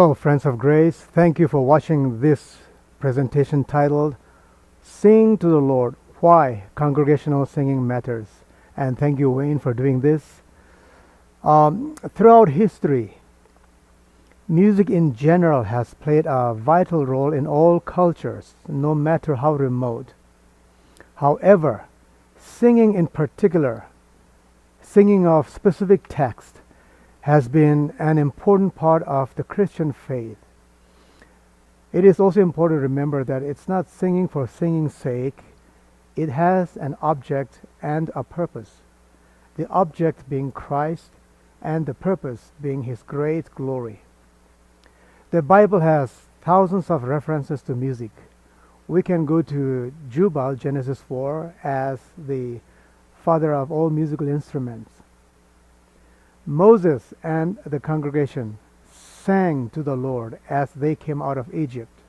Hello, friends of grace. Thank you for watching this presentation titled Sing to the Lord, Why Congregational Singing Matters. And thank you, Wayne, for doing this. Throughout history, music in general has played a vital role in all cultures, no matter how remote. However, singing in particular, singing of specific text, has been an important part of the Christian faith. It is also important to remember that it's not singing for singing's sake. It has an object and a purpose. The object being Christ and the purpose being His great glory. The Bible has thousands of references to music. We can go to Jubal, Genesis 4, as the father of all musical instruments. Moses and the congregation sang to the Lord as they came out of Egypt.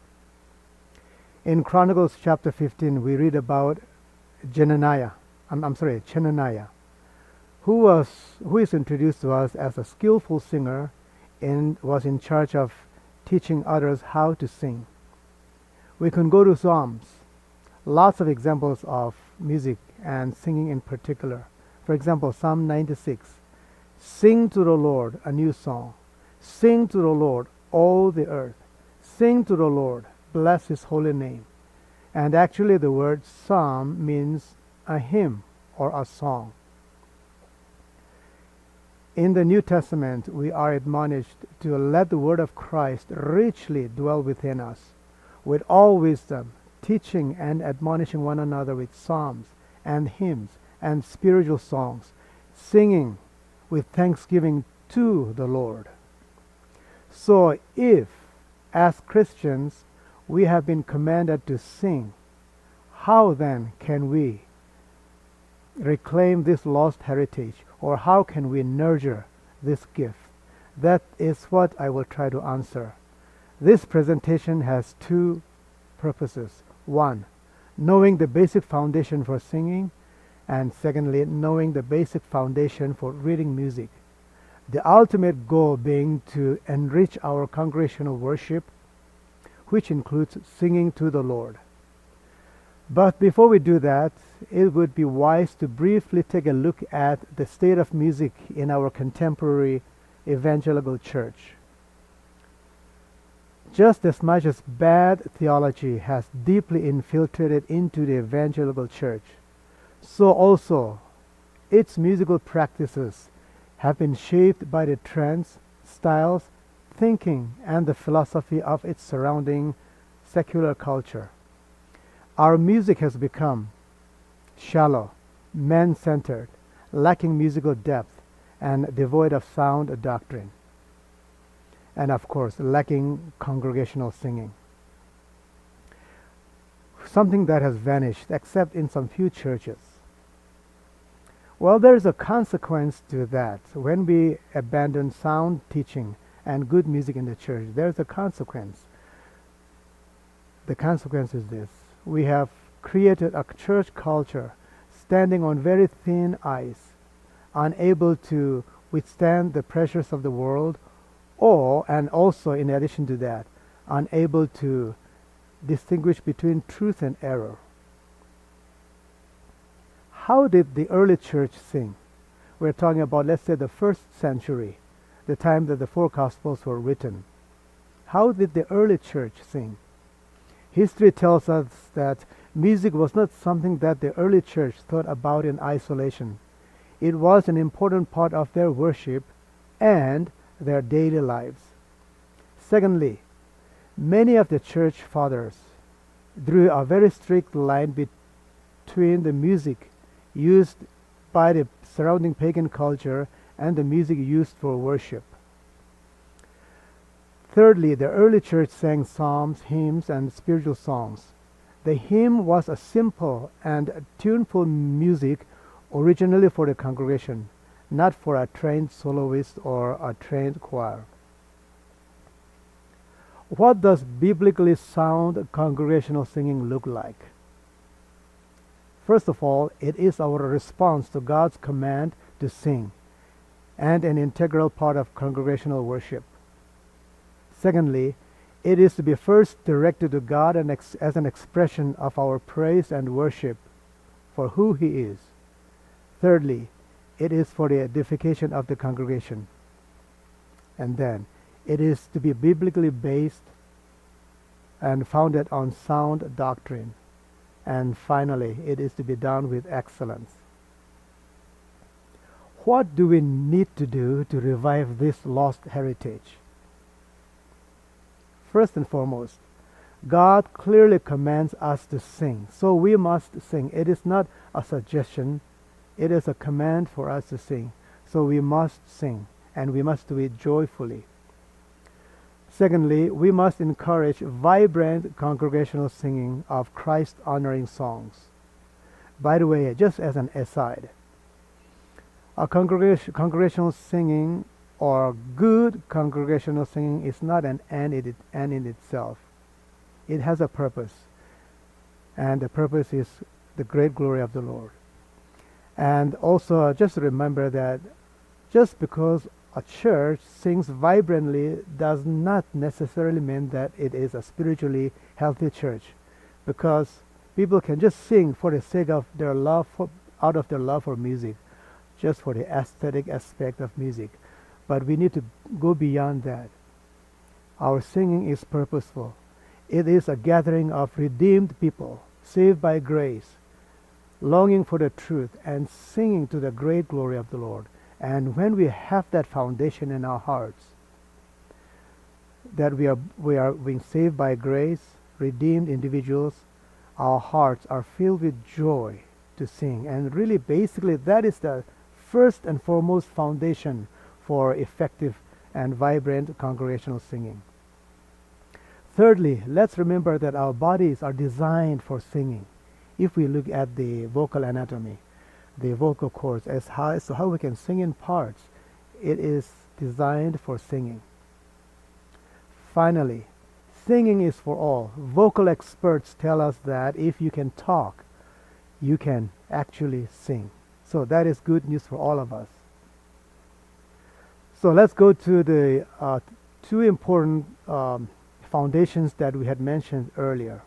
In Chronicles chapter 15, we read about Chenaniah, who is introduced to us as a skillful singer and was in charge of teaching others how to sing. We can go to Psalms, lots of examples of music and singing in particular. For example, Psalm 96. Sing to the Lord a new song. Sing to the Lord, all the earth. Sing to the Lord, bless His holy name. And actually the word psalm means a hymn or a song. In the New Testament, we are admonished to let the word of Christ richly dwell within us, with all wisdom, teaching and admonishing one another with psalms and hymns and spiritual songs, singing with thanksgiving to the Lord. So if, as Christians, we have been commanded to sing, how then can we reclaim this lost heritage, or how can we nurture this gift? That is what I will try to answer. This presentation has two purposes. One, knowing the basic foundation for singing, and secondly, knowing the basic foundation for reading music. The ultimate goal being to enrich our congregational worship, which includes singing to the Lord. But before we do that, it would be wise to briefly take a look at the state of music in our contemporary evangelical church. Just as much as bad theology has deeply infiltrated into the evangelical church, so also its musical practices have been shaped by the trends, styles, thinking, and the philosophy of its surrounding secular culture. Our music has become shallow, man-centered, lacking musical depth, and devoid of sound doctrine, and of course lacking congregational singing. Something that has vanished except in some few churches. Well, there is a consequence to that. When we abandon sound teaching and good music in the church, there's a consequence. The consequence is this: we have created a church culture standing on very thin ice, unable to withstand the pressures of the world, and also in addition to that, unable to distinguish between truth and error. How did the early church sing? We're talking about, let's say, the 1st century, the time that the 4 Gospels were written. How did the early church sing? History tells us that music was not something that the early church thought about in isolation. It was an important part of their worship and their daily lives. Secondly, many of the church fathers drew a very strict line between the music used by the surrounding pagan culture and the music used for worship. Thirdly, the early church sang psalms, hymns, and spiritual songs. The hymn was a simple and tuneful music originally for the congregation, not for a trained soloist or a trained choir. What does biblically sound congregational singing look like? First of all, it is our response to God's command to sing, and an integral part of congregational worship. Secondly, it is to be first directed to God and as an expression of our praise and worship for who He is. Thirdly, it is for the edification of the congregation. And then, it is to be biblically based and founded on sound doctrine. And finally, it is to be done with excellence. What do we need to do to revive this lost heritage? First and foremost, God clearly commands us to sing, so we must sing. It is not a suggestion, it is a command for us to sing. So we must sing, and we must do it joyfully. Secondly, we must encourage vibrant congregational singing of Christ-honoring songs. By the way, just as an aside, a congregational singing or good congregational singing is not an end in itself. It has a purpose, and the purpose is the great glory of the Lord. And also, just remember that just because a church sings vibrantly does not necessarily mean that it is a spiritually healthy church, because people can just sing for the sake of their love out of their love for music, just for the aesthetic aspect of music. But we need to go beyond that. Our singing is purposeful. It is a gathering of redeemed people, saved by grace, longing for the truth and singing to the great glory of the Lord. And when we have that foundation in our hearts, that we are being saved by grace, redeemed individuals, our hearts are filled with joy to sing. And really, basically, that is the first and foremost foundation for effective and vibrant congregational singing. Thirdly, let's remember that our bodies are designed for singing. If we look at the vocal anatomy, the vocal cords, as to how we can sing in parts, it is designed for singing. Finally, singing is for all. Vocal experts tell us that if you can talk, you can actually sing. So that is good news for all of us. So let's go to the two important foundations that we had mentioned earlier.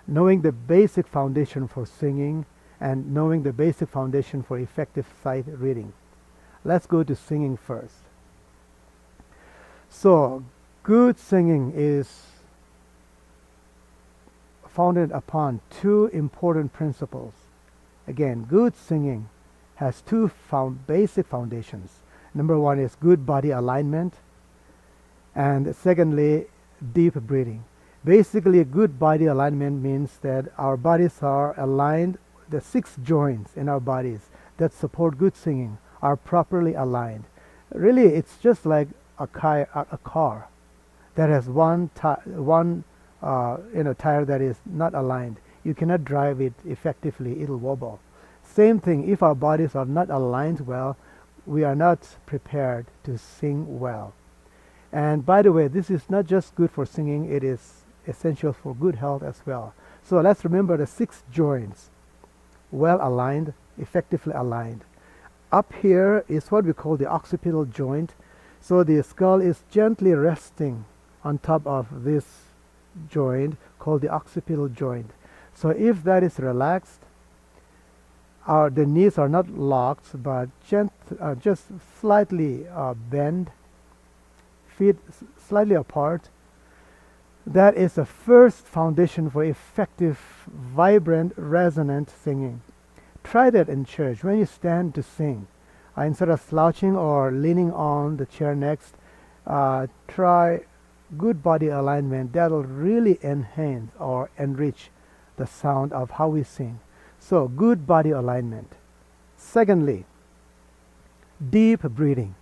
Knowing the basic foundation for singing and knowing the basic foundation for effective sight reading. Let's go to singing first. So, good singing is founded upon two important principles. Again, good singing has two basic foundations. Number one is good body alignment, and secondly, deep breathing. Basically, a good body alignment means that our bodies are aligned. The 6 joints in our bodies that support good singing are properly aligned. Really, it's just like a car that has one tire that is not aligned. You cannot drive it effectively, it'll wobble. Same thing, if our bodies are not aligned well, we are not prepared to sing well. And by the way, this is not just good for singing, it is essential for good health as well. So let's remember the 6 joints, well aligned, effectively aligned. Up here is what we call the occipital joint. So the skull is gently resting on top of this joint called the occipital joint. So if that is relaxed, the knees are not locked but just slightly bent, feet slightly apart. That is the first foundation for effective, vibrant, resonant singing. Try that in church when you stand to sing. Instead of slouching or leaning on the chair next, try good body alignment. That will really enhance or enrich the sound of how we sing. So, good body alignment. Secondly, deep breathing.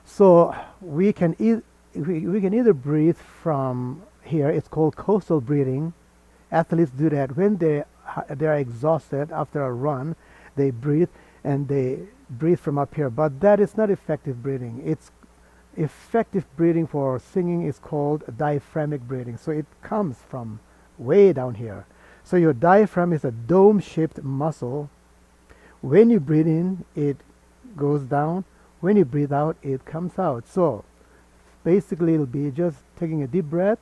So we can either breathe from here. It's called coastal breathing. Athletes do that when they are exhausted after a run. They breathe and they breathe from up here. But that is not effective breathing. It's effective breathing for singing is called diaphragmatic breathing. So it comes from way down here. So your diaphragm is a dome-shaped muscle. When you breathe in, it goes down. When you breathe out, it comes out. So basically it'll be just taking a deep breath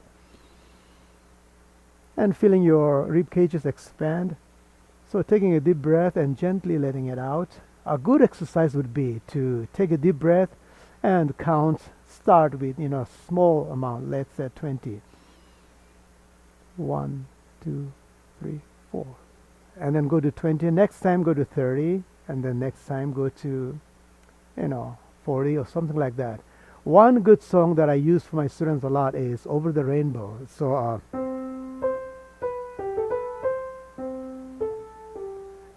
and feeling your rib cages expand. So taking a deep breath and gently letting it out. A good exercise would be to take a deep breath and count, start with small amount, let's say 20. 1, 2, 3, 4. And then go to 20. Next time go to 30. And then next time go to 40 or something like that. One good song that I use for my students a lot is Over the Rainbow. So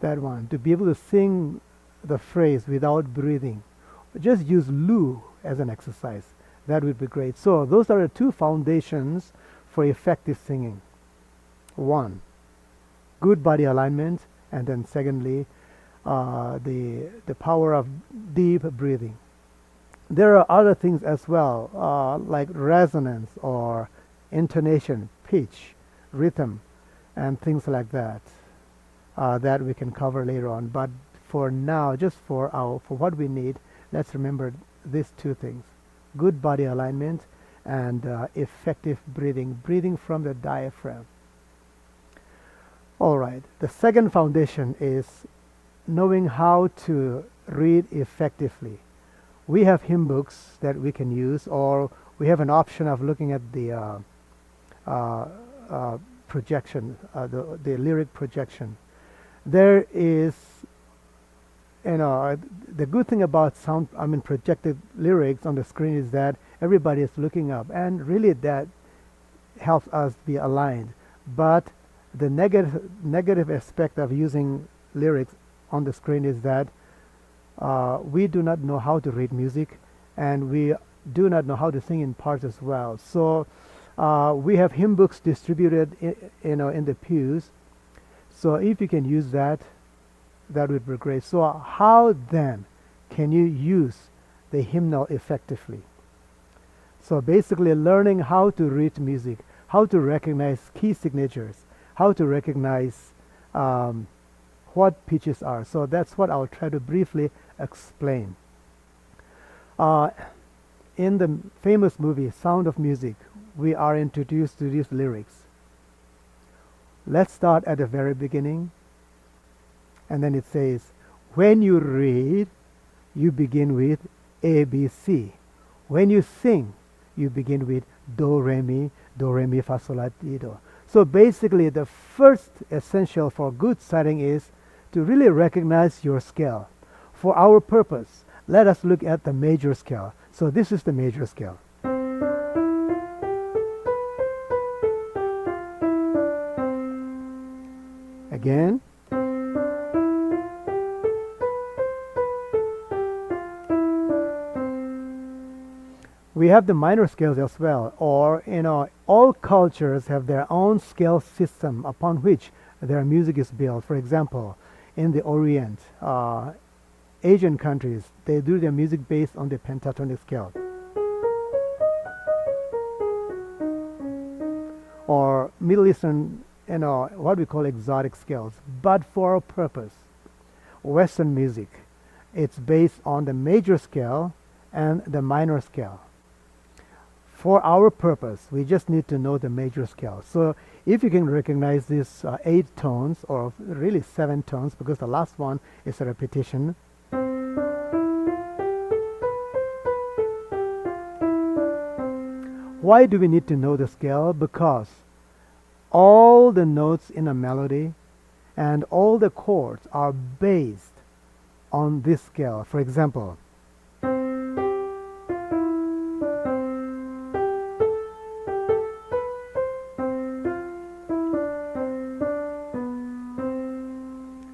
that one, to be able to sing the phrase without breathing, just use Lu as an exercise. That would be great. So those are the two foundations for effective singing. One, good body alignment, and then secondly, the power of deep breathing. There are other things as well, like resonance or intonation, pitch, rhythm, and things like that, that we can cover later on. But for now, just for what we need, let's remember these two things: good body alignment and effective breathing from the diaphragm. All right. The second foundation is knowing how to read effectively. We have hymn books that we can use, or we have an option of looking at the projection, the lyric projection. There is, the good thing about projected lyrics on the screen is that everybody is looking up, and really that helps us be aligned. But the negative aspect of using lyrics on the screen is that we do not know how to read music, and we do not know how to sing in parts as well. So we have hymn books distributed in the pews. So if you can use that, that would be great. So how then can you use the hymnal effectively? So basically learning how to read music, how to recognize key signatures, how to recognize what pitches are. So that's what I'll try to briefly explain. In the famous movie Sound of Music, we are introduced to these lyrics. Let's start at the very beginning. And then it says, when you read, you begin with A, B, C. When you sing, you begin with do, re, mi, fa, sol, la, ti, do. So basically, the first essential for good sighting is to really recognize your scale. For our purpose, let us look at the major scale. So this is the major scale. Again. We have the minor scales as well, or all cultures have their own scale system upon which their music is built. For example, in the Orient, Asian countries, they do their music based on the pentatonic scale. Or Middle Eastern, what we call exotic scales. But for our purpose, Western music, it's based on the major scale and the minor scale. For our purpose, we just need to know the major scale. So if you can recognize these 8 tones, or really 7 tones, because the last one is a repetition. Why do we need to know the scale? Because all the notes in a melody and all the chords are based on this scale. For example,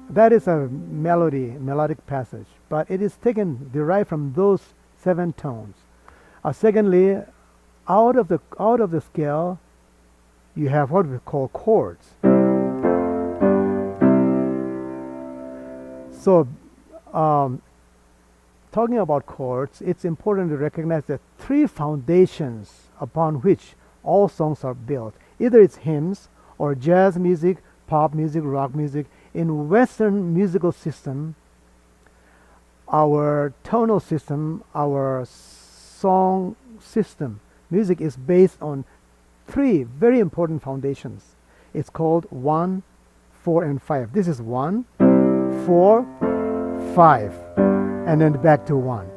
that is a melodic passage, but it is derived from those 7 tones. Secondly, out of the scale, you have what we call chords. So, talking about chords, it's important to recognize the 3 foundations upon which all songs are built. Either it's hymns, or jazz music, pop music, rock music. In Western musical system, our tonal system, our song system Music is based on three very important foundations. It's called 1, 4, and 5. This is 1, 4, 5, and then back to 1.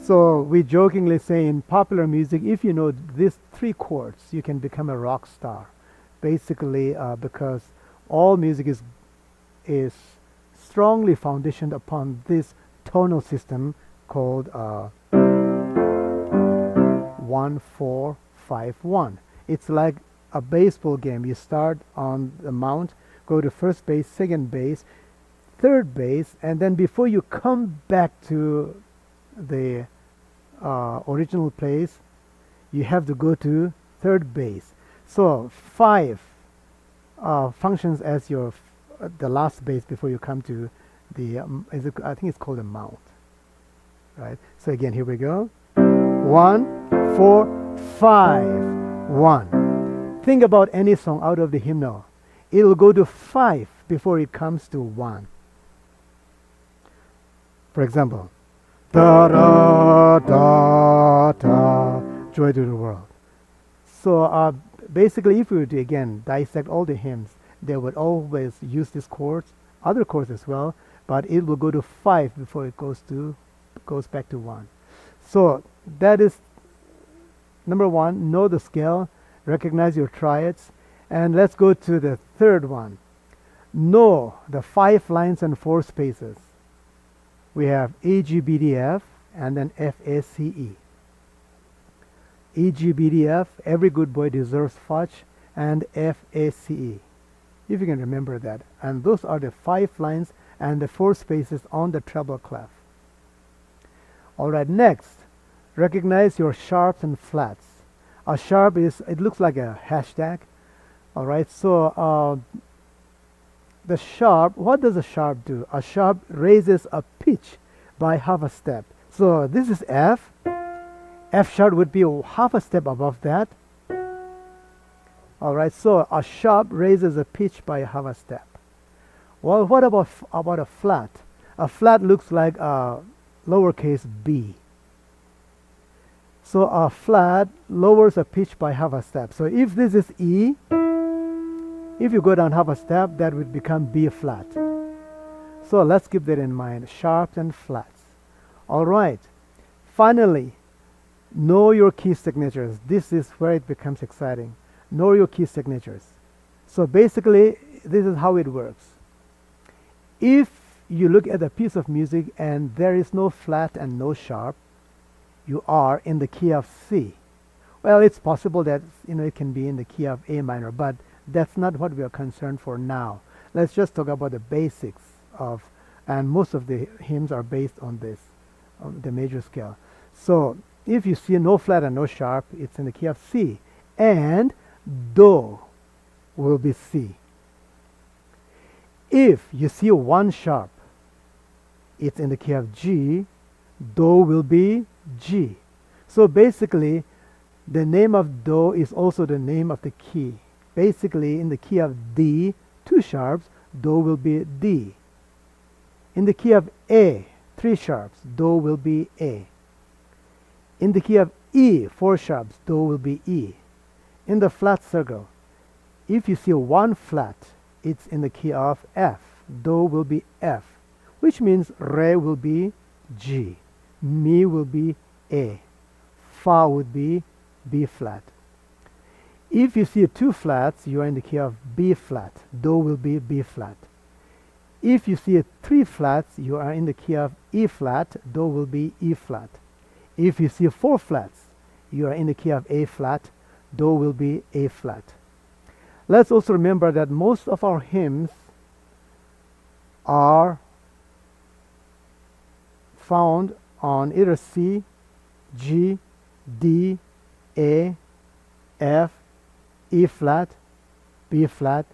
So we jokingly say in popular music, if you know these three chords, you can become a rock star. Basically, because all music is strongly foundationed upon this tonal system called 1, 4, 5, 1. It's like a baseball game. You start on the mound, go to first base, second base, third base, and then before you come back to the original place, you have to go to third base. So 5 functions as the last base before you come to the I think it's called a mount, right? So again, here we go. 1, 4, 5, 1. Think about any song out of the hymnal. It'll go to 5 before it comes to 1. For example, da da da da, joy to the world. So basically, if we were to again dissect all the hymns, they would always use these chords, other chords as well, but it will go to 5 before it goes back to 1. So that is number 1. Know the scale, recognize your triads, and let's go to the third one. Know the 5 lines and 4 spaces. We have A, G, B, D, F, and then F, A, C, E. E, G, B, D, F, every good boy deserves fudge, and F, A, C, E. If you can remember that. And those are the 5 lines and the 4 spaces on the treble clef. Alright, next, recognize your sharps and flats. A sharp it looks like a hashtag. Alright, so the sharp, what does a sharp do? A sharp raises a pitch by half a step. So this is F. F sharp would be half a step above that. Alright, so a sharp raises a pitch by half a step. Well, what about a flat? A flat looks like a lowercase b. So a flat lowers a pitch by half a step. So if this is E, if you go down half a step, that would become B flat. So let's keep that in mind, sharps and flats. Alright, finally, know your key signatures. This is where it becomes exciting. Know your key signatures. So basically, this is how it works. If you look at a piece of music and there is no flat and no sharp, you are in the key of C. Well, it's possible that it can be in the key of A minor, but that's not what we are concerned for now. Let's just talk about the basics and most of the hymns are based on this, on the major scale. So if you see no flat and no sharp, it's in the key of C, and Do will be C. If you see one sharp, it's in the key of G, Do will be G. So basically, the name of Do is also the name of the key. Basically, in the key of D, 2 sharps, Do will be D. In the key of A, 3 sharps, Do will be A. In the key of E, 4 sharps, Do will be E. In the flat circle, if you see one flat, it's in the key of F. Do will be F, which means Re will be G. Mi will be A. Fa would be B flat. If you see 2 flats, you are in the key of B flat. Do will be B flat. If you see 3 flats, you are in the key of E flat. Do will be E flat. If you see 4 flats, you are in the key of A flat. Do will be A flat. Let's also remember that most of our hymns are found on either C, G, D, A, F, E flat, B flat,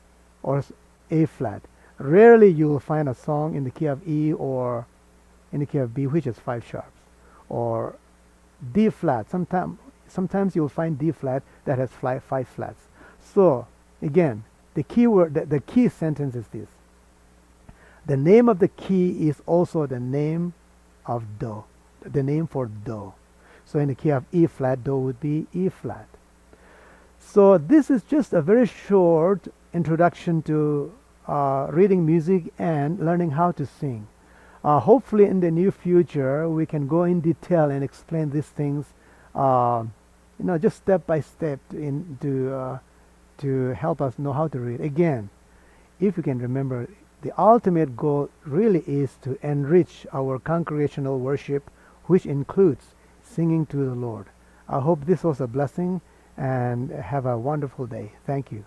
or A flat. Rarely you will find a song in the key of E or in the key of B, which is 5 sharps, or D flat. Sometimes you will find D flat that has 5 flats. So again, the key sentence is this: the name of the key is also the name of Do, the name for Do. So in the key of E flat, do would be E flat. So this is just a very short introduction to reading music and learning how to sing. Hopefully in the near future we can go in detail and explain these things, just step by step to help us know how to read. Again, if you can remember, the ultimate goal really is to enrich our congregational worship, which includes singing to the Lord. I hope this was a blessing, and have a wonderful day. Thank you.